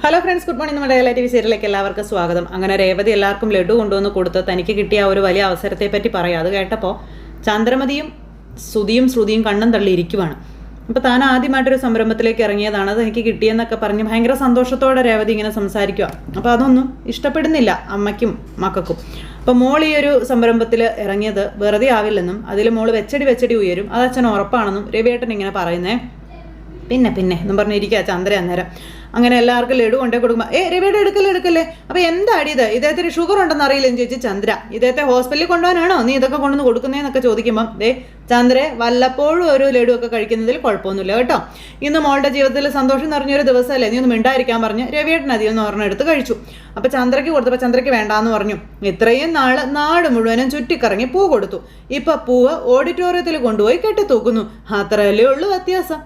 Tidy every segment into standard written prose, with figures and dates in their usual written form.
Hello friends, good morning. നമ്മുടെ reality സീരിയലിലേക്ക് എല്ലാവർക്കും സ്വാഗതം. അങ്ങനെ രേവതി എല്ലാവർക്കും ലഡു കൊണ്ടുവന്ന് കൊടുത്ത് തനിക്ക് കിട്ടിയ ഒരു വലിയ അവസരത്തെ പറ്റി പറയാം. അത് കേട്ടപ്പോൾ ചന്ദ്രമതിയും ശ്രുതിയും കണ്ണും തള്ളി ഇരിക്കുവാണ്. അപ്പോൾ താൻ ആദ്യമായിട്ടൊരു സംരംഭത്തിലേക്ക് ഇറങ്ങിയതാണ്, അത് എനിക്ക് കിട്ടിയെന്നൊക്കെ പറഞ്ഞ് ഭയങ്കര സന്തോഷത്തോടെ രേവതി ഇങ്ങനെ സംസാരിക്കുക. അപ്പോൾ അതൊന്നും ഇഷ്ടപ്പെടുന്നില്ല അമ്മയ്ക്കും മക്കൾക്കും. അപ്പോൾ മോൾ ഈ ഒരു സംരംഭത്തിൽ ഇറങ്ങിയത് വെറുതെ ആവില്ലെന്നും അതിൽ മോൾ വെച്ചടി ഉയരും, അത് അച്ഛൻ ഉറപ്പാണെന്നും രവിയേട്ടൻ ഇങ്ങനെ പറയുന്നേ. പിന്നെ എന്നും പറഞ്ഞിരിക്കുക ചന്ദ്ര അന്നേരം. അങ്ങനെ എല്ലാവർക്കും ലഡു കൊണ്ടേ കൊടുക്കുമ്പോൾ രവിയുടെ എടുക്കല്ലേ. അപ്പോൾ എന്താടി ഇദ്ദേഹത്തിന് ഷുഗർ ഉണ്ടെന്ന് അറിയില്ലെന്ന് ചോദിച്ചു ചന്ദ്ര. ഇദ്ദേഹത്തെ ഹോസ്പിറ്റലിൽ കൊണ്ടുപോകാനാണോ നീ ഇതൊക്കെ കൊണ്ടുവന്ന് കൊടുക്കുന്നതെന്നൊക്കെ ചോദിക്കുമ്പം ചന്ദ്രേ വല്ലപ്പോഴും ഒരു ലഡു ഒക്കെ കഴിക്കുന്നതിൽ കുഴപ്പമൊന്നുമില്ല കേട്ടോ. ഇന്ന് മോളുടെ ജീവിതത്തിൽ സന്തോഷം നിറഞ്ഞൊരു ദിവസമല്ലേ, നീ ഒന്ന് മിണ്ടായിരിക്കാൻ പറഞ്ഞ് രവിയേട്ടൻ അതിൽ നിന്ന് എടുത്ത് കഴിച്ചു. അപ്പോൾ ചന്ദ്രയ്ക്ക് കൊടുത്തപ്പോൾ ചന്ദ്രയ്ക്ക് വേണ്ടാന്ന് പറഞ്ഞു. ഇത്രയും നാട് മുഴുവനും ചുറ്റിക്കറങ്ങി പൂ കൊടുത്തു. ഇപ്പം പൂവ് ഓഡിറ്റോറിയത്തിൽ കൊണ്ടുപോയി കെട്ടിത്തൂക്കുന്നു. അത്രയല്ലേ ഉള്ളൂ വ്യത്യാസം.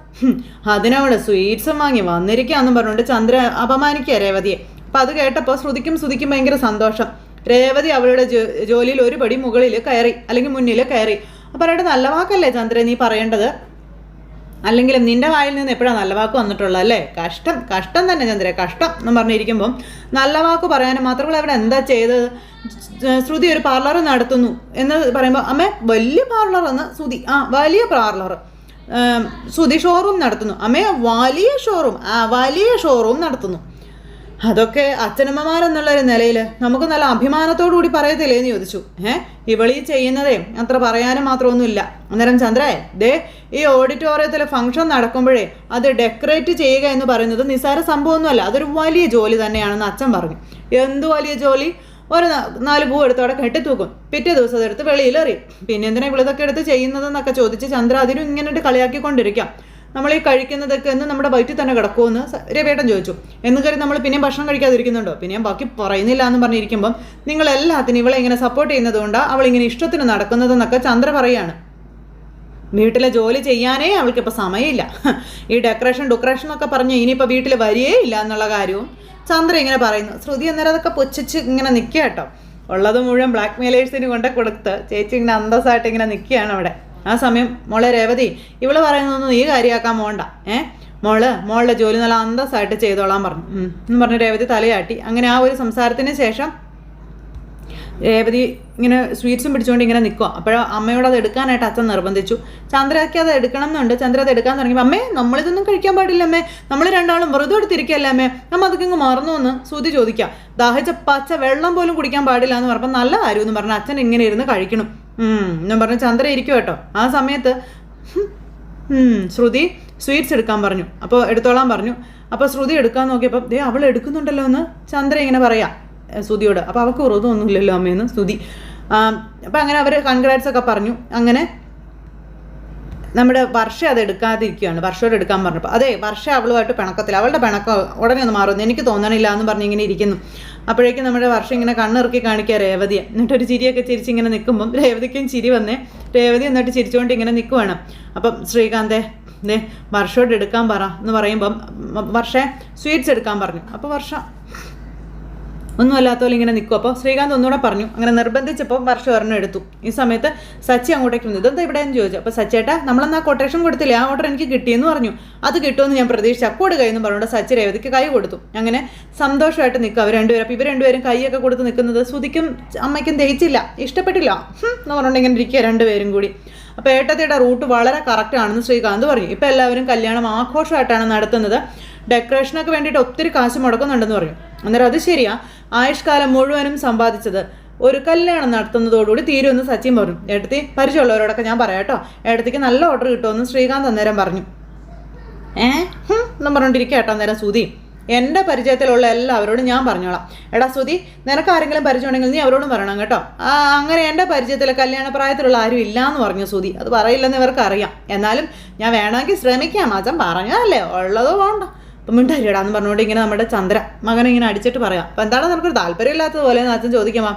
അതിനവിടെ സ്വീറ്റ്സും വാങ്ങി വന്നിരിക്കാന്നും പറഞ്ഞുകൊണ്ട് ചന്ദ്ര അപമാനിക്കുക രേവതിയെ. അപ്പം അത് കേട്ടപ്പോൾ ശ്രുതിക്കും ഭയങ്കര സന്തോഷം. രേവതി അവളുടെ ജോലിയിൽ ഒരു പടി മുകളിൽ കയറി, അല്ലെങ്കിൽ മുന്നിൽ കയറി. അപ്പം പറയട്ടെ, നല്ല വാക്കല്ലേ ചന്ദ്ര നീ പറയേണ്ടത്, അല്ലെങ്കിലും നിന്റെ വായിൽ നിന്ന് എപ്പോഴാണ് നല്ല വാക്ക് വന്നിട്ടുള്ളത് അല്ലേ? കഷ്ടം തന്നെ ചന്ദ്ര, കഷ്ടം എന്ന് പറഞ്ഞിരിക്കുമ്പം നല്ല വാക്ക് പറയാനും മാത്രമല്ല അവിടെ എന്താ ചെയ്തത്? ശ്രുതി ഒരു പാർലർ നടത്തുന്നു എന്ന് പറയുമ്പോൾ അമ്മേ വലിയ പാർലർ എന്ന് ശ്രുതി, വലിയ പാർലർ. ശ്രുതി ഷോറൂം നടത്തുന്നു. അമ്മേ വലിയ ഷോറൂം നടത്തുന്നു. അതൊക്കെ അച്ഛനമ്മമാരെന്നുള്ളൊരു നിലയിൽ നമുക്ക് നല്ല അഭിമാനത്തോടു കൂടി പറയത്തില്ലേന്ന് ചോദിച്ചു. ഇവളീ ചെയ്യുന്നതേ അത്ര പറയാനും മാത്രമൊന്നുമില്ല. അന്നേരം ചന്ദ്രേ ഈ ഓഡിറ്റോറിയത്തിൽ ഫംഗ്ഷൻ നടക്കുമ്പോഴേ അത് ഡെക്കറേറ്റ് ചെയ്യുക എന്ന് പറയുന്നത് നിസ്സാര സംഭവമൊന്നുമല്ല, അതൊരു വലിയ ജോലി തന്നെയാണെന്ന് അച്ഛൻ പറഞ്ഞു. എന്ത് വലിയ ജോലി? ഒരു 4 പൂ എടുത്തോടെ കെട്ടിത്തൂക്കും, പിറ്റേ ദിവസം അതെടുത്ത് വെളിയിലെറിയും. പിന്നെ എന്തിനാ ഇവളിതൊക്കെ എടുത്ത് ചെയ്യുന്നതെന്നൊക്കെ ചോദിച്ച് ചന്ദ്ര അതിനും ഇങ്ങനെ കളിയാക്കിക്കൊണ്ടിരിക്കാം. നമ്മൾ ഈ കഴിക്കുന്നതൊക്കെ എന്ന് നമ്മുടെ വയറ്റിൽ തന്നെ കിടക്കുമെന്ന് രവിയേട്ടൻ ചോദിച്ചു. എന്ന് കയറി നമ്മൾ പിന്നെയും ഭക്ഷണം കഴിക്കാതിരിക്കുന്നുണ്ടോ? പിന്നെയും ബാക്കി പറയുന്നില്ല എന്ന് പറഞ്ഞിരിക്കുമ്പം നിങ്ങളെല്ലാത്തിനും ഇവളെ ഇങ്ങനെ സപ്പോർട്ട് ചെയ്യുന്നത് കൊണ്ടാണ് അവളിങ്ങനെ ഇഷ്ടത്തിന് നടക്കുന്നതെന്നൊക്കെ ചന്ദ്ര പറയാണ്. വീട്ടിലെ ജോലി ചെയ്യാനേ അവൾക്കിപ്പോൾ സമയമില്ല. ഈ ഡെക്കറേഷൻ ഒക്കെ പറഞ്ഞ് ഇനിയിപ്പോൾ വീട്ടിൽ വരികയേ ഇല്ല എന്നുള്ള കാര്യവും ചന്ദ്ര ഇങ്ങനെ പറയുന്നു. ശ്രുതി അന്നേരം അതൊക്കെ പൊച്ചിച്ച് ഇങ്ങനെ നിൽക്കുക കേട്ടോ. ഉള്ളത് മുഴുവൻ ബ്ലാക്ക് മെയിലേഴ്സിന് കൊണ്ട് കൊടുത്ത് ചേച്ചി ഇങ്ങനെ അന്തസ്സായിട്ട് ഇങ്ങനെ നിൽക്കുകയാണ് അവിടെ. ആ സമയം മോളെ രേവതി, ഇവള് പറയുന്നൊന്നും നീ കാര്യമാക്കാൻ പോകണ്ട. മോളുടെ ജോലി നല്ല അന്തസ്സായിട്ട് ചെയ്തോളാൻ പറഞ്ഞു എന്ന് പറഞ്ഞ് രേവതി തലയാട്ടി. അങ്ങനെ ആ ഒരു സംസാരത്തിന് ശേഷം രേവതി ഇങ്ങനെ സ്വീറ്റ്സും പിടിച്ചുകൊണ്ട് ഇങ്ങനെ നിൽക്കുക. അപ്പോഴോ അമ്മയോട് അത് എടുക്കാനായിട്ട് അച്ഛൻ നിർബന്ധിച്ചു. ചന്ദ്രയ്ക്ക് അത് എടുക്കണം എന്നുണ്ട്. ചന്ദ്ര അത് എടുക്കാൻ തുടങ്ങി. അമ്മേ നമ്മളിതൊന്നും കഴിക്കാൻ പാടില്ല അമ്മേ, നമ്മൾ രണ്ടാളും വെറുതെ എടുത്തിരിക്കുകയല്ലേ അമ്മേ, അതൊക്കെ ഇങ്ങ് മറന്നു എന്ന് ശ്രുതി ചോദിക്കാം. ദാഹിച്ച പച്ച വെള്ളം പോലും കുടിക്കാൻ പാടില്ല എന്ന് പറഞ്ഞപ്പോൾ നല്ല കാര്യം എന്ന് പറഞ്ഞാൽ അച്ഛൻ ഇങ്ങനെ ഇരുന്ന് കഴിക്കണം എന്നും പറഞ്ഞ് ചന്ദ്ര ഇരിക്കും കേട്ടോ. ആ സമയത്ത് ശ്രുതി സ്വീറ്റ്സ് എടുക്കാൻ പറഞ്ഞു. അപ്പോൾ എടുത്തോളാൻ പറഞ്ഞു. അപ്പോൾ ശ്രുതി എടുക്കാൻ നോക്കിയപ്പോൾ അവൾ എടുക്കുന്നുണ്ടല്ലോ എന്ന് ചന്ദ്ര ഇങ്ങനെ പറയാം ശ്രുതിയോട്. അപ്പോൾ അവൾക്ക് വെറുതൊന്നുമില്ലല്ലോ അമ്മയെന്ന് ശ്രുതി. അപ്പോൾ അങ്ങനെ അവർ കൺഗ്രാറ്റ്സ് ഒക്കെ പറഞ്ഞു. അങ്ങനെ നമ്മുടെ വർഷ അത് എടുക്കാതിരിക്കുകയാണ്. വർഷയോട് എടുക്കാൻ പറഞ്ഞപ്പോൾ വർഷ അവളുമായിട്ട് പിണക്കത്തില്ല. അവളുടെ പിണക്കം ഉടനെ ഒന്ന് മാറുമെന്ന് എനിക്ക് തോന്നണില്ല എന്ന് പറഞ്ഞ് ഇങ്ങനെ ഇരിക്കുന്നു. അപ്പോഴേക്കും നമ്മുടെ വർഷം ഇങ്ങനെ കണ്ണിറക്കി കാണിക്കുക രേവതിയെ. എന്നിട്ടൊരു ചിരിയൊക്കെ ചിരിച്ചിങ്ങനെ നിൽക്കുമ്പം രേവതിക്കും ചിരി വന്നേ. രേവതി എന്നിട്ട് ചിരിച്ചുകൊണ്ട് ഇങ്ങനെ നിൽക്കുവാണ്. അപ്പം ശ്രീകാന്തേ വർഷയോട് എടുക്കാൻ പറ എന്ന് പറയുമ്പം വർഷ സ്വീറ്റ്സ് എടുക്കാൻ പറഞ്ഞു. അപ്പോൾ വർഷ ഒന്നും അല്ലാത്തപോലെ ഇങ്ങനെ നിൽക്കും. അപ്പോൾ ശ്രീകാന്ത് ഒന്നുകൂടെ പറഞ്ഞു. അങ്ങനെ നിർബന്ധിച്ചപ്പോൾ വർഷം ഒരെണ്ണം എടുത്തു. ഈ സമയത്ത് സച്ചി അങ്ങോട്ടേക്ക് വന്നു. ഇതെന്താ ഇവിടെ എന്ന് ചോദിച്ചു. അപ്പോൾ സച്ചേട്ടാ നമ്മളെന്നാ കൊട്ടേഷൻ കൊടുത്തില്ലേ, ആ ഓർഡർ എനിക്ക് കിട്ടിയെന്ന് പറഞ്ഞു. അത് കിട്ടുമെന്ന് ഞാൻ പ്രതീക്ഷിച്ചു, അക്കോട് കൈ എന്ന് പറഞ്ഞുകൊണ്ട് സച്ചി രേവതിക്ക് കൈ കൊടുത്തു. അങ്ങനെ സന്തോഷമായിട്ട് നിൽക്കും അവർ രണ്ടുപേരും. അപ്പോൾ ഇവർ രണ്ടുപേരും കൈയൊക്കെ കൊടുത്ത് നിൽക്കുന്നത് ശ്രുതിക്കും അമ്മയ്ക്കും ദഹിച്ചില്ല, ഇഷ്ടപ്പെട്ടില്ല എന്ന് പറഞ്ഞുകൊണ്ട് ഇങ്ങനെ ഇരിക്കുക രണ്ടുപേരും കൂടി. അപ്പോൾ ഏട്ടത്തിയുടെ റൂട്ട് വളരെ കറക്റ്റാണെന്ന് ശ്രീകാന്ത് പറഞ്ഞു. ഇപ്പോൾ എല്ലാവരും കല്യാണം ആഘോഷമായിട്ടാണ് നടത്തുന്നത്, ഡെക്കറേഷനൊക്കെ വേണ്ടിയിട്ട് ഒത്തിരി കാശ് മുടക്കുന്നുണ്ടെന്ന് പറഞ്ഞു. അന്നേരം അത് ശരിയാ, ആയുഷ്കാലം മുഴുവനും സമ്പാദിച്ചത് ഒരു കല്യാണം നടത്തുന്നതോടുകൂടി തീരുമെന്ന് സച്ചിൻ പറഞ്ഞു. ഏട്ടത്തി പരിചയമുള്ളവരോടൊക്കെ ഞാൻ പറയാം കേട്ടോ, ഏട്ടത്തിക്ക് നല്ല ഓർഡർ കിട്ടുമെന്ന് ശ്രീകാന്ത് അന്നേരം പറഞ്ഞു. എന്നും പറഞ്ഞുകൊണ്ടിരിക്കുക കേട്ടോ. അന്നേരം ശ്രുതി, എൻ്റെ പരിചയത്തിലുള്ള എല്ലാവരോടും ഞാൻ പറഞ്ഞോളാം. എടാ ശ്രുതി, നിനക്ക് ആരെങ്കിലും പരിചയമുണ്ടെങ്കിൽ നീ അവരോടും പറയണം കേട്ടോ. അങ്ങനെ എൻ്റെ പരിചയത്തിൽ കല്യാണ പ്രായത്തിലുള്ള ആരും ഇല്ല എന്ന് പറഞ്ഞു ശ്രുതി. അത് പറയില്ലെന്ന് ഇവർക്ക് അറിയാം, എന്നാലും ഞാൻ വേണമെങ്കിൽ ശ്രമിക്കാം. അച്ഛൻ പറഞ്ഞതല്ലേ, ഉള്ളതോ വേണ്ട അപ്പം മിണ്ടായിടാന്ന് പറഞ്ഞുകൊണ്ട് ഇങ്ങനെ നമ്മുടെ ചന്ദ്ര മകനെ ഇങ്ങനെ അടിച്ചിട്ട് പറയാം. അപ്പം എന്താണ് നമുക്കൊരു താല്പര്യമില്ലാത്തതുപോലെ എന്ന് അച്ഛൻ ചോദിക്കാമോ?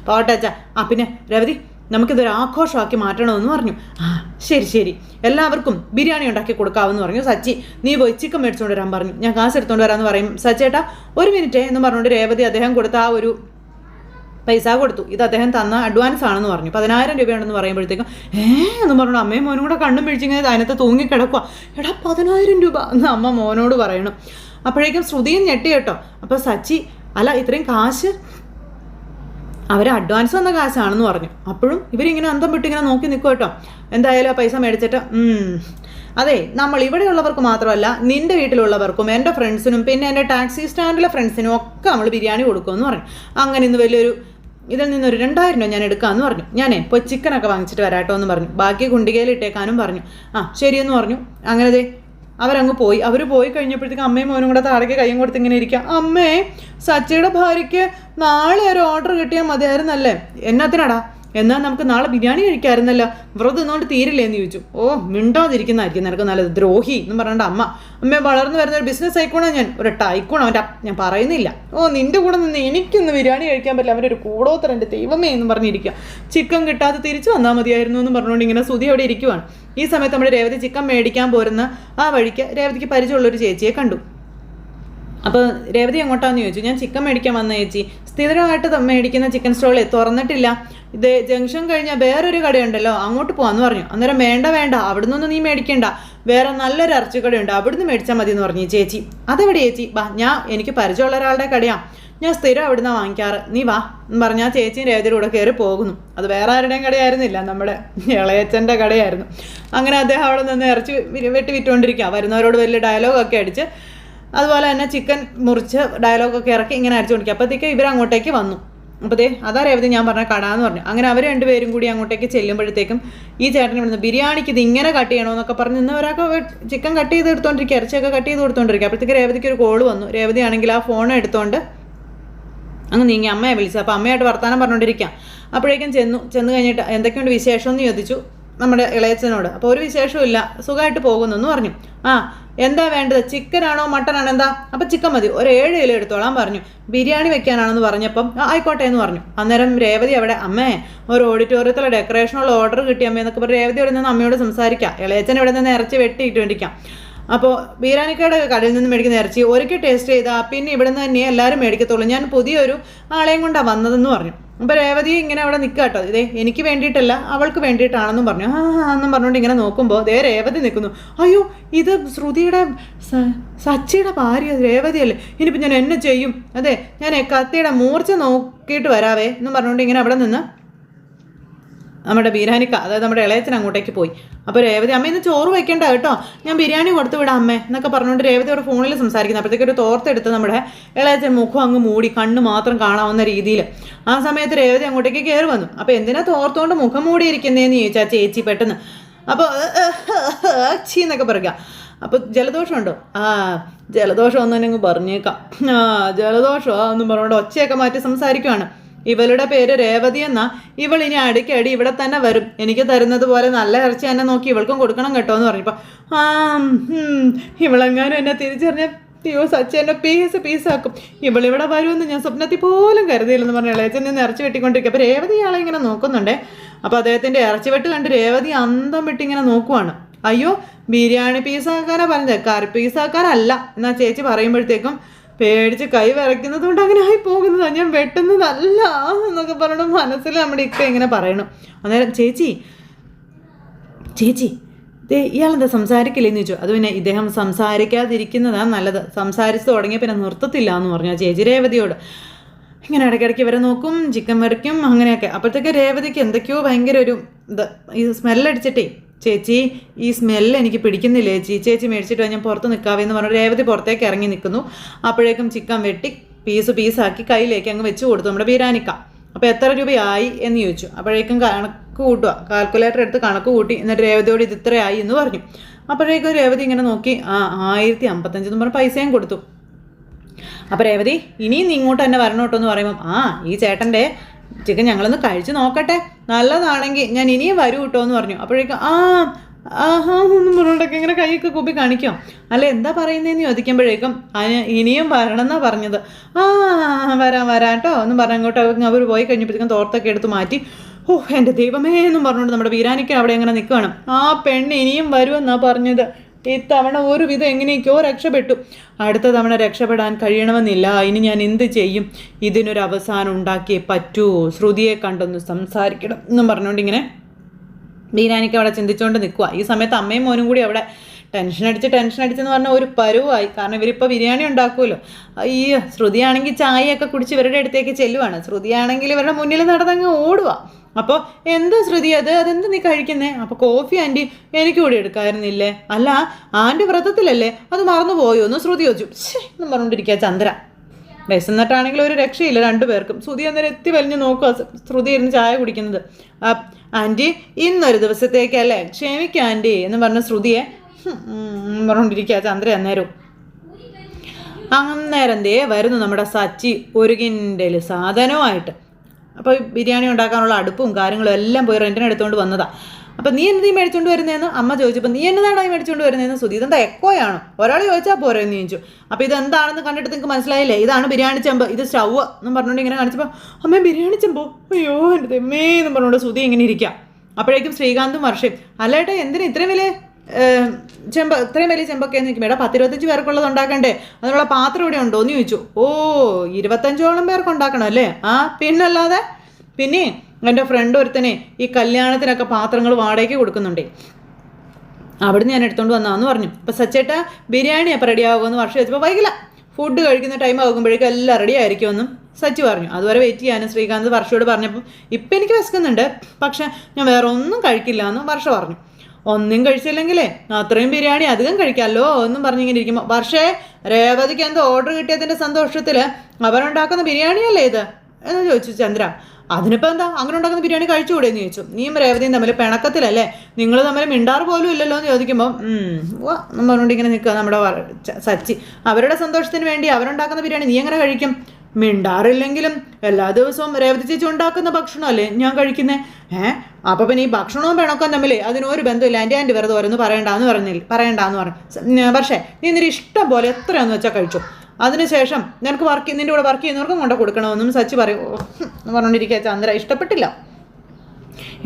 പോട്ടെ അച്ഛാ. പിന്നെ രവതി നമുക്കിതൊരു ആഘോഷമാക്കി മാറ്റണമെന്ന് പറഞ്ഞു. ശരി എല്ലാവർക്കും ബിരിയാണി ഉണ്ടാക്കി കൊടുക്കാമെന്ന് പറഞ്ഞു സച്ചി. നീ പോയി ചിക്കൻ മേടിച്ചുകൊണ്ട് വരാൻ പറഞ്ഞു, ഞാൻ കാശ് എടുത്തുകൊണ്ട് വരാമെന്ന് പറയും. സച്ചേട്ടാ ഒരു മിനിറ്റ് എന്ന് പറഞ്ഞുകൊണ്ട് രേവതി അദ്ദേഹം കൊടുത്ത ആ ഒരു പൈസ കൊടുത്തു. ഇത് അദ്ദേഹം തന്ന അഡ്വാൻസ് ആണെന്ന് പറഞ്ഞു. 10,000 രൂപയുണ്ടെന്ന് പറയുമ്പോഴത്തേക്കും എന്ന് പറഞ്ഞു അമ്മയും മോനും കൂടെ കണ്ണും പിടിച്ചിങ്ങനെ അതിനകത്ത് തൂങ്ങിക്കിടക്കുക. എടാ 10,000 രൂപ എന്ന് അമ്മ മോനോട് പറയണം. അപ്പോഴേക്കും ശ്രുതിയും ഞെട്ടി കേട്ടോ. അപ്പോൾ സച്ചി അല്ല ഇത്രയും കാശ് അവർ അഡ്വാൻസ് വന്ന കാശാണെന്ന് പറഞ്ഞു. അപ്പോഴും ഇവരിങ്ങനെ അന്തം വിട്ട് ഇങ്ങനെ നോക്കി നിൽക്കും കേട്ടോ. എന്തായാലും ആ പൈസ മേടിച്ചിട്ട് അതെ നമ്മൾ ഇവിടെയുള്ളവർക്ക് മാത്രമല്ല നിൻ്റെ വീട്ടിലുള്ളവർക്കും എൻ്റെ ഫ്രണ്ട്സിനും പിന്നെ എൻ്റെ ടാക്സി സ്റ്റാൻഡിലെ ഫ്രണ്ട്സിനും ഒക്കെ നമ്മൾ ബിരിയാണി കൊടുക്കുമെന്ന് പറഞ്ഞു. അങ്ങനെ ഇന്ന് വലിയൊരു ഇതിൽ നിന്നൊരു 2000 രൂപ ഞാൻ എടുക്കാമെന്ന് പറഞ്ഞു. ഞാനേ ഇപ്പോൾ ചിക്കനൊക്കെ വാങ്ങിച്ചിട്ട് വരാട്ടോ എന്ന് പറഞ്ഞു. ബാക്കി കുണ്ടികയിൽ ഇട്ടേക്കാനും പറഞ്ഞു. ശരിയെന്ന് പറഞ്ഞു. അങ്ങനെ അവരങ്ങ് പോയി. അവർ പോയി കഴിഞ്ഞപ്പോഴത്തേക്കും അമ്മയും മോനും കൂടെ താഴേക്ക് കയ്യും കൊടുത്ത് ഇങ്ങനെ ഇരിക്കുക. അമ്മേ സച്ചിയുടെ ഭാര്യയ്ക്ക് നാളെ ഒരു ഓർഡർ കിട്ടിയാൽ മതിയായിരുന്നല്ലേ? എന്നാത്തിനാടാ? എന്നാൽ നമുക്ക് നാളെ ബിരിയാണി കഴിക്കാമായിരുന്നല്ലോ, വ്രതം ഇന്നുകൊണ്ട് തീരില്ലേന്ന് ചോദിച്ചു. മിണ്ടാതിരിക്കുന്നതായിരിക്കും നിനക്ക് നല്ലത്, ദ്രോഹി എന്ന് പറഞ്ഞിട്ട് അമ്മ വളർന്നു വരുന്ന ഒരു ബിസിനസ് ആയിക്കോണോ, ഞാൻ ഒരു ടൈക്കോണോ ഞാൻ പറയുന്നില്ല. നിൻ്റെ കൂടെ നിന്ന് എനിക്കൊന്ന് ബിരിയാണി കഴിക്കാൻ പറ്റില്ല, അവൻ്റെ ഒരു കൂടോത്തരം എൻ്റെ ദൈവമേ എന്ന് പറഞ്ഞിരിക്കുക. ചിക്കൻ കിട്ടാതെ തിരിച്ചു വന്നാൽ മതിയായിരുന്നു എന്ന് പറഞ്ഞുകൊണ്ട് ഇങ്ങനെ സുധി അവിടെ ഇരിക്കുവാണ്. ഈ സമയത്ത് നമ്മുടെ രേവതി ചിക്കൻ മേടിക്കാൻ പോരുന്ന ആ വഴിക്ക് രേവതിക്ക് പരിചയമുള്ളൊരു ചേച്ചിയെ കണ്ടു. അപ്പോൾ രേവതി എങ്ങോട്ടാന്ന് ചോദിച്ചു. ഞാൻ ചിക്കൻ മേടിക്കാൻ വന്ന ചേച്ചി, സ്ഥിരമായിട്ട് മേടിക്കുന്ന ചിക്കൻ സ്റ്റോളിൽ തുറന്നിട്ടില്ല, ഇത് ജംഗ്ഷൻ കഴിഞ്ഞാൽ വേറൊരു കടയുണ്ടല്ലോ അങ്ങോട്ട് പോകാമെന്ന് പറഞ്ഞു. അന്നേരം വേണ്ട അവിടുന്ന് ഒന്നും നീ മേടിക്കണ്ട, വേറെ നല്ലൊരു ഇറച്ചിക്കടയുണ്ട് അവിടുന്ന് മേടിച്ചാൽ മതി എന്ന് പറഞ്ഞു ചേച്ചി. അതെവിടെ ചേച്ചി? എനിക്ക് പരിചയമുള്ള ഒരാളുടെ കടയാണ്, ഞാൻ സ്ഥിരം അവിടുന്ന് വാങ്ങിക്കാറ്, നീ വാ എന്ന് പറഞ്ഞാൽ ചേച്ചിയും രേവതിയുടെ കൂടെ കയറി പോകുന്നു. അത് വേറെ ആരുടെയും കടയായിരുന്നില്ല, നമ്മുടെ ഇളയച്ചൻ്റെ കടയായിരുന്നു. അങ്ങനെ അദ്ദേഹം അവിടെ നിന്ന് ഇറച്ചി വിറ്റുകൊണ്ടിരിക്കുക. വരുന്നവരോട് വലിയ ഡയലോഗൊക്കെ അടിച്ച് അതുപോലെ തന്നെ ചിക്കൻ മുറിച്ച് ഡയലോഗൊക്കെ ഇറക്കി ഇങ്ങനെ അടിച്ചുകൊണ്ടിരിക്കുക. അപ്പോഴത്തേക്ക് ഇവരങ്ങോട്ടേക്ക് വന്നു. അപ്പോൾ അതാ രേവതി ഞാൻ പറഞ്ഞ കട എന്ന് പറഞ്ഞു. അങ്ങനെ അവർ രണ്ടുപേരും കൂടി അങ്ങോട്ടേക്ക് ചെല്ലുമ്പോഴത്തേക്കും ഈ ചേട്ടൻ ഇവിടുന്ന് ബിരിയാണിക്ക് ഇത് ഇങ്ങനെ കട്ട് ചെയ്യണമെന്നൊക്കെ പറഞ്ഞ് ഇന്ന് ഒരാൾക്ക് ചിക്കൻ കട്ട് ചെയ്ത് എടുത്തോണ്ടിരിക്കുക, ഇറച്ചിയൊക്കെ കട്ട് ചെയ്ത് കൊടുത്തോണ്ടിരിക്കുക. അപ്പോഴത്തേക്ക് രേവതിക്ക് ഒരു കോള് വന്നു. രേവതി ആണെങ്കിൽ ആ ഫോൺ എടുത്തോണ്ട് അങ്ങ് നീങ്ങി അമ്മയെ വിളിച്ചു. അപ്പോൾ അമ്മയായിട്ട് വർത്താനം പറഞ്ഞുകൊണ്ടിരിക്കാം. അപ്പോഴേക്കും ചെന്ന് കഴിഞ്ഞിട്ട് എന്തൊക്കെയുണ്ട് വിശേഷം എന്ന് ചോദിച്ചു നമ്മുടെ ഇളയച്ചനോട്. അപ്പോൾ ഒരു വിശേഷവും ഇല്ല, സുഖമായിട്ട് പോകുന്നു എന്ന് പറഞ്ഞു. എന്താ വേണ്ടത്, ചിക്കനാണോ മട്ടനാണോ എന്താ? അപ്പോൾ ചിക്കൻ മതി, ഒരു 7 കിലോ എടുത്തോളാൻ പറഞ്ഞു. ബിരിയാണി വെക്കാനാണെന്ന് പറഞ്ഞപ്പം ആയിക്കോട്ടെ എന്ന് പറഞ്ഞു. അന്നേരം രേവതി അവിടെ അമ്മേ ഒരു ഓഡിറ്റോറിയത്തിലെ ഡെക്കറേഷനുള്ള ഓർഡർ കിട്ടി അമ്മ എന്നൊക്കെ പറഞ്ഞ് രേവതി ഇവിടെ നിന്ന് അമ്മയോട് സംസാരിക്കാം. ഇളയച്ചൻ ഇവിടെ നിന്ന് ഇറച്ചി വെട്ടിയിട്ടുണ്ടിരിക്കാം. അപ്പോൾ ബിരിയാണിക്കയുടെ കടയിൽ നിന്ന് മേടിക്കുന്ന ഇറച്ചി ഒരിക്കൽ ടേസ്റ്റ് ചെയ്താൽ പിന്നെ ഇവിടെ നിന്ന് തന്നെ എല്ലാവരും മേടിക്കത്തുള്ളൂ, ഞാൻ പുതിയൊരു ആളെയും കൊണ്ടാണ് വന്നതെന്ന് പറഞ്ഞു. അപ്പോൾ രേവതി ഇങ്ങനെ അവിടെ നിൽക്കുക കേട്ടോ. ഇതേ എനിക്ക് വേണ്ടിയിട്ടല്ല അവൾക്ക് വേണ്ടിയിട്ടാണെന്നും പറഞ്ഞു. എന്നും പറഞ്ഞുകൊണ്ട് ഇങ്ങനെ നോക്കുമ്പോൾ രേവതി നിൽക്കുന്നു. അയ്യോ ഇത് ശ്രുതിയുടെ സച്ചിയുടെ ഭാര്യ രേവതിയല്ലേ, ഇനിയിപ്പോൾ ഞാൻ എന്നെ ചെയ്യും, അതെ ഞാൻ കത്തിയുടെ മൂർച്ച നോക്കിയിട്ട് വരാവേ എന്നും പറഞ്ഞുകൊണ്ട് ഇങ്ങനെ അവിടെ നിന്ന് നമ്മുടെ ബിരിയാണിക്ക അതായത് നമ്മുടെ ഇളയച്ചൻ അങ്ങോട്ടേക്ക് പോയി. അപ്പോൾ രേവതി അമ്മ ഇന്ന് ചോറ് വയ്ക്കേണ്ട കേട്ടോ, ഞാൻ ബിരിയാണി കൊടുത്തു വിടാം അമ്മേ എന്നൊക്കെ പറഞ്ഞുകൊണ്ട് രേവതി അവിടെ ഫോണിൽ സംസാരിക്കുന്നത്. അപ്പോഴത്തേക്ക് ഒരു തോർത്തെടുത്ത് നമ്മുടെ ഇളയച്ചൻ മുഖം അങ്ങ് മൂടി കണ്ണ് മാത്രം കാണാവുന്ന രീതിയിൽ. ആ സമയത്ത് രേവതി അങ്ങോട്ടേക്ക് കയറി വന്നു. അപ്പോൾ എന്തിനാ തോർത്തുകൊണ്ട് മുഖം മൂടിയിരിക്കുന്നതെന്ന് ചോദിച്ചാൽ ചേച്ചി പെട്ടെന്ന്. അപ്പോൾ ചീ എന്നൊക്കെ പറയുക. അപ്പോൾ ജലദോഷമുണ്ടോ? ജലദോഷം ഒന്നും പറഞ്ഞേക്കാം. ജലദോഷമോ എന്നും പറഞ്ഞുകൊണ്ട് ഒച്ചയൊക്കെ മാറ്റി സംസാരിക്കുവാണ്. ഇവളുടെ പേര് രേവതി എന്നാ, ഇവൾ ഇനി അടിക്കടി ഇവിടെ തന്നെ വരും, എനിക്ക് തരുന്നത് പോലെ നല്ല ഇറച്ചി എന്നെ നോക്കി ഇവൾക്കും കൊടുക്കണം കേട്ടോ എന്ന് പറഞ്ഞപ്പോൾ ഇവളെങ്ങാനും എന്നെ തിരിച്ചറിഞ്ഞ സച്ചി എന്നെ പീസാക്കും, ഇവളിവിടെ വരുമെന്ന് ഞാൻ സ്വപ്നത്തിൽ പോലും കരുതിയില്ലെന്ന് പറഞ്ഞ ഇളയച്ചൻ നിന്ന് ഇറച്ചി വെട്ടിക്കൊണ്ടിരിക്കുക. അപ്പോൾ രേവതി ആളെ ഇങ്ങനെ നോക്കുന്നുണ്ടേ. അപ്പോൾ അദ്ദേഹത്തിൻ്റെ ഇറച്ചി വെട്ട് കണ്ട് രേവതി അന്തം വിട്ടിങ്ങനെ നോക്കുവാണ്. അയ്യോ ബിരിയാണി പീസാക്കാനാണ് പറഞ്ഞത്, കറി പീസാക്കാനല്ല എന്നാ ചേച്ചി പറയുമ്പോഴത്തേക്കും പേടിച്ച് കൈ വിറയ്ക്കുന്നത് കൊണ്ട് അങ്ങനെ ആയി പോകുന്നതാണ്, ഞാൻ വെട്ടുന്നതല്ല എന്നൊക്കെ പറഞ്ഞിട്ട് മനസ്സിൽ നമ്മുടെ ഇക്ക ഇങ്ങനെ പറയണം. അന്നേരം ചേച്ചി ഇയാളെന്താ സംസാരിക്കില്ലെന്ന് ചോദിച്ചു. അത് പിന്നെ ഇദ്ദേഹം സംസാരിക്കാതിരിക്കുന്നതാണ് നല്ലത്, സംസാരിച്ച് തുടങ്ങിയ പിന്നെ നിർത്തത്തില്ല എന്ന് പറഞ്ഞു ചേച്ചി രേവതിയോട്. ഇങ്ങനെ ഇടയ്ക്കിടയ്ക്ക് ഇവരെ നോക്കും, ചിക്കൻ വരയ്ക്കും അങ്ങനെയൊക്കെ. അപ്പോഴത്തേക്ക് രേവതിക്ക് എന്തൊക്കെയോ ഭയങ്കര ഒരു ഈ സ്മെല്ലടിച്ചിട്ടേ ചേച്ചി ഈ സ്മെല്ല് എനിക്ക് പിടിക്കുന്നില്ല ചേച്ചി മേടിച്ചിട്ട് ഞാൻ പുറത്ത് നിൽക്കാവെന്ന് പറഞ്ഞു രേവതി പുറത്തേക്ക് ഇറങ്ങി നിൽക്കുന്നു. അപ്പോഴേക്കും ചിക്കൻ വെട്ടി പീസാക്കി കയ്യിലേക്ക് അങ്ങ് വെച്ച് കൊടുത്തു നമ്മുടെ ബിരിയാണിക്ക. അപ്പോൾ എത്ര രൂപയായി എന്ന് ചോദിച്ചു. അപ്പോഴേക്കും കണക്ക് കൂട്ടുക, കാൽക്കുലേറ്റർ എടുത്ത് കണക്ക് കൂട്ടി. എന്നിട്ട് രേവതിയോട് ഇത് ഇത്രയായി എന്ന് പറഞ്ഞു. അപ്പോഴേക്കും രേവതി ഇങ്ങനെ നോക്കി 1055 എന്ന് പറഞ്ഞ പൈസയും കൊടുത്തു. അപ്പോൾ രേവതി ഇനിയും ഇങ്ങോട്ട് തന്നെ വരണം കേട്ടോ എന്ന് പറയുമ്പം ഈ ചേട്ടൻ്റെ ചിക്കൻ ഞങ്ങളൊന്ന് കഴിച്ച് നോക്കട്ടെ, നല്ലതാണെങ്കിൽ ഞാൻ ഇനിയും വരൂ കേട്ടോ എന്ന് പറഞ്ഞു. അപ്പോഴേക്കും ഒന്നും പറഞ്ഞിട്ടൊക്കെ ഇങ്ങനെ കൈയൊക്കെ കൂപ്പി കാണിക്കാം. അല്ല എന്താ പറയുന്നതെന്ന് ചോദിക്കുമ്പോഴേക്കും ഇനിയും വരണം എന്നാണ് പറഞ്ഞത്. വരാം കേട്ടോ എന്നും പറഞ്ഞ അങ്ങോട്ട് അവർ പോയി കഴിഞ്ഞപ്പോഴത്തേക്കും തോർത്തൊക്കെ എടുത്ത് മാറ്റി. എൻ്റെ ദൈവമേ എന്നും പറഞ്ഞുകൊണ്ട് നമ്മുടെ ബിരിയാണിക്ക് അവിടെ എങ്ങനെ നിൽക്കുകയാണ്. പെണ്ണ് ഇനിയും വരുമെന്നാണ് പറഞ്ഞത്. ഇത്തവണ ഒരുവിധം എങ്ങനെയൊക്കെയോ രക്ഷപ്പെട്ടു, അടുത്ത തവണ രക്ഷപ്പെടാൻ കഴിയണമെന്നില്ല. ഇനി ഞാൻ എന്ത് ചെയ്യും, ഇതിനൊരു അവസാനം ഉണ്ടാക്കിയേ പറ്റൂ, ശ്രുതിയെ കണ്ടൊന്ന് സംസാരിക്കണം എന്നും പറഞ്ഞുകൊണ്ട് ഇങ്ങനെ ബിരിയാണിക്ക് അവിടെ ചിന്തിച്ചുകൊണ്ട് നിൽക്കുക. ഈ സമയത്ത് അമ്മയും മോനും കൂടി അവിടെ ടെൻഷൻ അടിച്ചെന്ന് പറഞ്ഞാൽ ഒരു പരുവായി. കാരണം ഇവരിപ്പോൾ ബിരിയാണി ഉണ്ടാക്കുമല്ലോ. അയ്യോ, ശ്രുതിയാണെങ്കിൽ ചായയൊക്കെ കുടിച്ച് ഇവരുടെ അടുത്തേക്ക് ചെല്ലുവാണ്. ശ്രുതിയാണെങ്കിൽ ഇവരുടെ മുന്നിൽ നടന്നങ്ങ് ഓടുക. അപ്പോൾ എന്താ ശ്രുതി അതെന്താ നീ കഴിക്കുന്നേ? അപ്പോൾ കോഫി ആൻറ്റി എനിക്ക് കൂടി എടുക്കാമായിരുന്നില്ലേ? അല്ല ആൻറ്റി വ്രതത്തിലല്ലേ, അത് മറന്നു പോയോ എന്ന് ശ്രുതി ചോദിച്ചു. എന്നും പറഞ്ഞുകൊണ്ടിരിക്കുക ചന്ദ്ര. വിശന്നിട്ടാണെങ്കിൽ ഒരു രക്ഷയില്ല രണ്ടുപേർക്കും. ശ്രുതി അന്നേരം എത്തി വലിഞ്ഞ് നോക്കുക ശ്രുതി ഇരുന്ന് ചായ കുടിക്കുന്നത്. ആൻറ്റി ഇന്നൊരു ദിവസത്തേക്കല്ലേ, ക്ഷമിക്കുക ആൻറ്റി എന്ന് പറഞ്ഞ ശ്രുതിയെ പറഞ്ഞുകൊണ്ടിരിക്കുക ചന്ദ്ര. അന്നേരം വരുന്നു നമ്മുടെ സച്ചി ഒരു കിൻഡൽ സാധനവുമായിട്ട്. അപ്പോൾ ബിരിയാണി ഉണ്ടാക്കാനുള്ള അടുപ്പും കാര്യങ്ങളും എല്ലാം പോയി റെൻറ്റിന് എടുത്തുകൊണ്ട് വന്നതാണ്. അപ്പം നീ എന്ത് മേടിച്ചുകൊണ്ട് വരുന്നതെന്ന് അമ്മ ചോദിച്ചപ്പോൾ നീ എന്നതാണായി മേടിച്ചുകൊണ്ട് വരുന്നതെന്ന് ശ്രുതി. ഇതെന്താ എക്കോയാണോ? ഒരാൾ ചോദിച്ചാൽ പോരെ എന്ന് ചോദിച്ചു. അപ്പോൾ ഇതെന്താണെന്ന് കണ്ടിട്ട് നിങ്ങൾക്ക് മനസ്സിലായില്ലേ? ഇതാണ് ബിരിയാണി ചെമ്പ്, ഇത് സ്റ്റൗവ് എന്നും പറഞ്ഞുകൊണ്ട് ഇങ്ങനെ കാണിച്ചപ്പോൾ അമ്മ ബിരിയാണി ചെമ്പോ, അയ്യോ എൻ്റെ തെമ്മേ എന്നും പറഞ്ഞുകൊണ്ട് ശ്രുതി ഇങ്ങനെ ഇരിക്കാം. അപ്പോഴേക്കും ശ്രീകാന്തും വർഷയും അല്ലേട്ടാ എന്തിനാ ഇത്രയും വലിയ ഇത്രയും വലിയ ചെമ്പൊക്കെ എന്ന് ചോദിക്കും. 10-25 പേർക്കുള്ളത് ഉണ്ടാക്കണ്ടേ, അതിനുള്ള പാത്രം ഇവിടെ ഉണ്ടോ എന്ന് ചോദിച്ചു. 25ഓളം പേർക്ക് ഉണ്ടാക്കണം അല്ലേ? പിന്നല്ലാതെ. പിന്നെ എൻ്റെ ഫ്രണ്ട് ഒരുത്തനെ ഈ കല്യാണത്തിനൊക്കെ പാത്രങ്ങൾ വാടകയ്ക്ക് കൊടുക്കുന്നുണ്ടേ, അവിടുന്ന് ഞാൻ എടുത്തുകൊണ്ട് വന്നാന്ന് പറഞ്ഞു. അപ്പോൾ സച്ചേട്ടാ ബിരിയാണി അപ്പോൾ റെഡി ആകുമെന്ന് വർഷം വെച്ചപ്പോൾ വൈകില്ല, ഫുഡ് കഴിക്കുന്ന ടൈം ആകുമ്പോഴേക്കും എല്ലാം റെഡി ആയിരിക്കുമെന്നും സച്ചി പറഞ്ഞു. അതുവരെ വെയിറ്റ് ചെയ്യാനും ശ്രീകാന്ത് വർഷയോട് പറഞ്ഞപ്പം ഇപ്പം എനിക്ക് വിശക്കുന്നുണ്ട്, പക്ഷെ ഞാൻ വേറെ ഒന്നും കഴിക്കില്ല എന്ന് വർഷ പറഞ്ഞു. ഒന്നും കഴിച്ചില്ലെങ്കിലേ അത്രയും ബിരിയാണി അധികം കഴിക്കാമല്ലോ എന്നും പറഞ്ഞിങ്ങനെ ഇരിക്കുമ്പോൾ വർഷേ രേവതിക്ക് എന്തോ ഓർഡർ കിട്ടിയതിൻ്റെ സന്തോഷത്തിൽ അവരുണ്ടാക്കുന്ന ബിരിയാണിയല്ലേ ഇത് എന്ന് ചോദിച്ചു ചന്ദ്ര. അതിനിപ്പോൾ എന്താ, അങ്ങനെ ഉണ്ടാക്കുന്ന ബിരിയാണി കഴിച്ചുകൂടെ എന്ന് ചോദിച്ചു. നീയും രേവതിയും തമ്മിൽ പിണക്കത്തിലല്ലേ, നിങ്ങൾ തമ്മിൽ മിണ്ടാറ് പോലും ഇല്ലല്ലോ എന്ന് ചോദിക്കുമ്പോൾ എന്ന് പറഞ്ഞുകൊണ്ട് ഇങ്ങനെ നിൽക്കുക നമ്മുടെ സച്ചി. അവരുടെ സന്തോഷത്തിന് വേണ്ടി അവരുണ്ടാക്കുന്ന ബിരിയാണി നീ എങ്ങനെ കഴിക്കും? മിണ്ടാറില്ലെങ്കിലും എല്ലാ ദിവസവും രേവതി ചേച്ചി ഉണ്ടാക്കുന്ന ഭക്ഷണമല്ലേ ഞാൻ കഴിക്കുന്നത്. അപ്പോൾ പിന്നെ ഈ ഭക്ഷണവും പിണക്കം തമ്മിലേ അതിനൊരു ബന്ധമില്ല. ആൻറ്റി വെറുതെ ഓരോന്ന് പറയണ്ടാന്ന് പറഞ്ഞു. പക്ഷേ നീ നിന്റെ ഇഷ്ടം പോലെ എത്രയാണെന്ന് വെച്ചാൽ കഴിച്ചു. അതിനുശേഷം നിനക്ക് നിൻ്റെ കൂടെ വർക്ക് ചെയ്യുന്നവർക്കും കൊണ്ട് കൊടുക്കണമെന്നും സച്ചി പറയും എന്ന് പറഞ്ഞുകൊണ്ടിരിക്കുക ചന്ദ്ര. ഇഷ്ടപ്പെട്ടില്ല,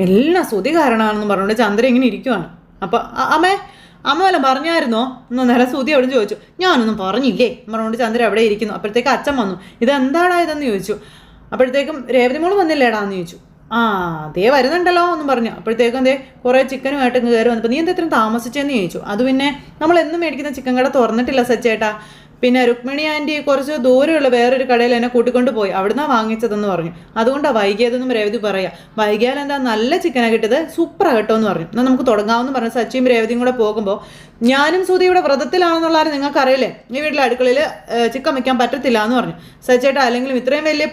എല്ലാം ശ്രുതി കാരണമാണെന്ന് പറഞ്ഞുകൊണ്ട് ചന്ദ്ര ഇങ്ങനെ ഇരിക്കുവാണ്. അപ്പോൾ അമ്മ വല്ലതും പറഞ്ഞായിരുന്നോ എന്ന് നേരെ ശ്രുതി അവിടെ ചോദിച്ചു. ഞാനൊന്നും പറഞ്ഞില്ലേ എന്ന് പറഞ്ഞുകൊണ്ട് ചന്ദ്ര അവിടെ ഇരിക്കുന്നു. അപ്പോഴത്തേക്ക് അച്ഛൻ വന്നു. ഇതെന്താടാ ഇതെന്ന് ചോദിച്ചു. അപ്പോഴത്തേക്കും രേവതി മോള് വന്നില്ലേടാ എന്ന് ചോദിച്ചു. അതേ വരുന്നുണ്ടല്ലോ എന്നും പറഞ്ഞു. അപ്പോഴത്തേക്കും കുറേ ചിക്കനുമായിട്ട് ഇങ്ങ് കയറി വന്നപ്പോൾ നീ എന്താ ഇത്രയും താമസിച്ചെന്ന് ചോദിച്ചു. അത് പിന്നെ നമ്മൾ എന്നും മേടിക്കുന്ന ചിക്കൻ കട തുറന്നിട്ടില്ല സച്ചേട്ടാ, പിന്നെ രുക്മിണി ആൻറ്റി കുറച്ച് ദൂരെയുള്ള വേറൊരു കടയിൽ എന്നെ കൂട്ടിക്കൊണ്ട് പോയി, അവിടുന്നാണ് വാങ്ങിച്ചതെന്ന് പറഞ്ഞു. അതുകൊണ്ടാണ് വൈകിയതെന്നും രേവതി പറയുക. വൈകിയാൽ എന്താ നല്ല ചിക്കനാണ് കിട്ടിയത്, സൂപ്പറാണ് കേട്ടോ എന്ന് പറഞ്ഞു. എന്നാൽ നമുക്ക് തുടങ്ങാമെന്ന് പറഞ്ഞു. സച്ചിയും രേവതിയും കൂടെ പോകുമ്പോൾ ഞാനും ശ്രുതി ഇവിടെ വ്രതത്തിലാണെന്നുള്ള ആരും നിങ്ങൾക്കറിയില്ലേ, ഈ വീട്ടിലെ അടുക്കളയിൽ ചിക്കൻ വയ്ക്കാൻ പറ്റത്തില്ല എന്ന് പറഞ്ഞു. സച്ചേട്ടാ അല്ലെങ്കിലും ഇത്രയും വലിയ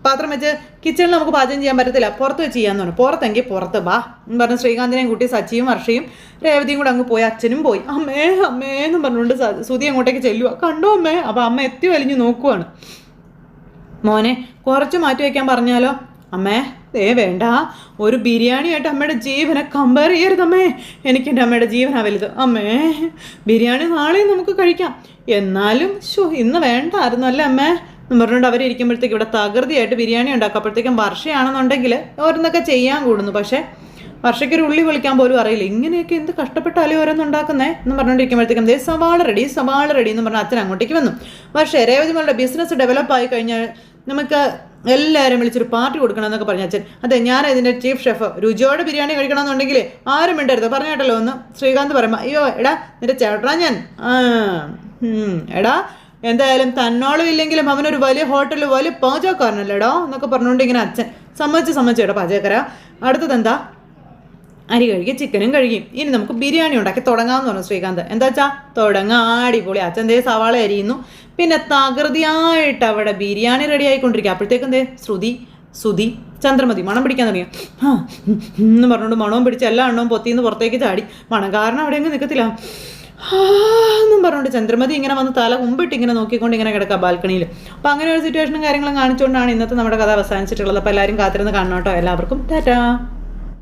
പാത്രം വെച്ച് കിച്ചണിൽ നമുക്ക് പാചകം ചെയ്യാൻ പറ്റത്തില്ല, പുറത്ത് വെച്ച് ചെയ്യാമെന്ന് പറഞ്ഞു. പുറത്തെങ്കിൽ പുറത്ത് വാ എന്ന് പറഞ്ഞ് ശ്രീകാന്തിനെയും കൂട്ടി സച്ചിയും വർഷയും രേവതിയും കൂടെ അങ്ങ് പോയി. അച്ഛനും പോയി. അമ്മേ എന്നും പറഞ്ഞുകൊണ്ട് ശ്രുതി അങ്ങോട്ടേക്ക് ചെല്ലുക. കണ്ടോ അമ്മേ? അപ്പോൾ അമ്മ എത്തി വലിഞ്ഞ് നോക്കുവാണ്. മോനെ കുറച്ച് മാറ്റി വയ്ക്കാൻ പറഞ്ഞാലോ? അമ്മേ വേണ്ട, ഒരു ബിരിയാണിയായിട്ട് അമ്മയുടെ ജീവനെ കമ്പയർ ചെയ്യരുതമ്മേ, എനിക്ക് എൻ്റെ അമ്മയുടെ ജീവനാണ് വലുത്. അമ്മേ ബിരിയാണി നാളെയും നമുക്ക് കഴിക്കാം, എന്നാലും ഇന്ന് വേണ്ടായിരുന്നു അല്ലേ അമ്മേ എന്ന് പറഞ്ഞുകൊണ്ട് അവരിയ്ക്കുമ്പോഴത്തേക്ക് ഇവിടെ തകൃതിയായിട്ട് ബിരിയാണി ഉണ്ടാക്കും. അപ്പോഴത്തേക്കും വർഷയാണെന്നുണ്ടെങ്കിൽ ഓരോന്നൊക്കെ ചെയ്യാൻ കൂടുന്നു. പക്ഷേ വർഷയ്ക്കൊരു ഉള്ളി പൊളിക്കാൻ പോലും അറിയില്ല. ഇങ്ങനെയൊക്കെ എന്ത് കഷ്ടപ്പെട്ടാലേ ഓരോന്നും ഉണ്ടാക്കുന്നേ എന്ന് പറഞ്ഞുകൊണ്ടിരിക്കുമ്പോഴത്തേക്കും സവാള റെഡി എന്ന് പറഞ്ഞാൽ അച്ഛൻ അങ്ങോട്ടേക്ക് വന്നു. പക്ഷേ രേവതി മോളുടെ ബിസിനസ് ഡെവലപ്പ് ആയി കഴിഞ്ഞാൽ നമുക്ക് എല്ലാവരും വിളിച്ചൊരു പാർട്ടി കൊടുക്കണം എന്നൊക്കെ പറഞ്ഞു അച്ഛൻ. അതെ, ഞാൻ ഇതിൻ്റെ ചീഫ് ഷെഫ്, രുചിയോടെ ബിരിയാണി കഴിക്കണമെന്നുണ്ടെങ്കിൽ ആരും മിണ്ടരുത് പറഞ്ഞേട്ടല്ലോ എന്ന് ശ്രീകാന്ത് പറയുമ്പോൾ അയ്യോ എടാ നിന്റെ ചേട്ടാ ഞാൻ എടാ എന്തായാലും തന്നോളം ഇല്ലെങ്കിലും അവനൊരു വലിയ ഹോട്ടലിൽ വലിയ പാചകക്കാരനല്ലേടോ എന്നൊക്കെ പറഞ്ഞുകൊണ്ട് ഇങ്ങനെ അച്ഛൻ സമ്മതിച്ചു കേട്ടോ പാചകക്കാര. അടുത്തതെന്താ, അരി കഴുകി ചിക്കനും കഴുകി, ഇനി നമുക്ക് ബിരിയാണി ഉണ്ടാക്കി തുടങ്ങാമെന്ന് പറഞ്ഞു ശ്രീകാന്ത്. എന്താ വെച്ചാ തുടങ്ങാം, അടിപൊളി. അച്ഛൻ സവാള അരിയുന്നു. പിന്നെ തകൃതിയായിട്ട് അവിടെ ബിരിയാണി റെഡി ആയിക്കൊണ്ടിരിക്കുക. അപ്പോഴത്തേക്കും ശ്രുതി ചന്ദ്രമതി മണം പിടിക്കാൻ തുടങ്ങി. എന്ന് പറഞ്ഞുകൊണ്ട് മണവും പിടിച്ച് എല്ലാ എണ്ണവും പൊത്തിന്ന് പുറത്തേക്ക് ചാടി. മണം കാരണം അവിടെ എങ്ങും നിൽക്കത്തില്ല എന്നും പറഞ്ഞുകൊണ്ട് ചന്ദ്രമതി ഇങ്ങനെ വന്ന് തല മുമ്പിട്ട് ഇങ്ങനെ നോക്കിക്കൊണ്ട് ഇങ്ങനെ കിടക്കാം ബാൽക്കണിയിൽ. അപ്പോൾ അങ്ങനെ ഒരു സിറ്റുവേഷനും കാര്യങ്ങളും കാണിച്ചുകൊണ്ടാണ് ഇന്നത്തെ നമ്മുടെ കഥ അവസാനിച്ചിട്ടുള്ളത്. അപ്പോൾ എല്ലാവരും കാത്തിരുന്ന് കാണണം കേട്ടോ. എല്ലാവർക്കും ടാറ്റാ.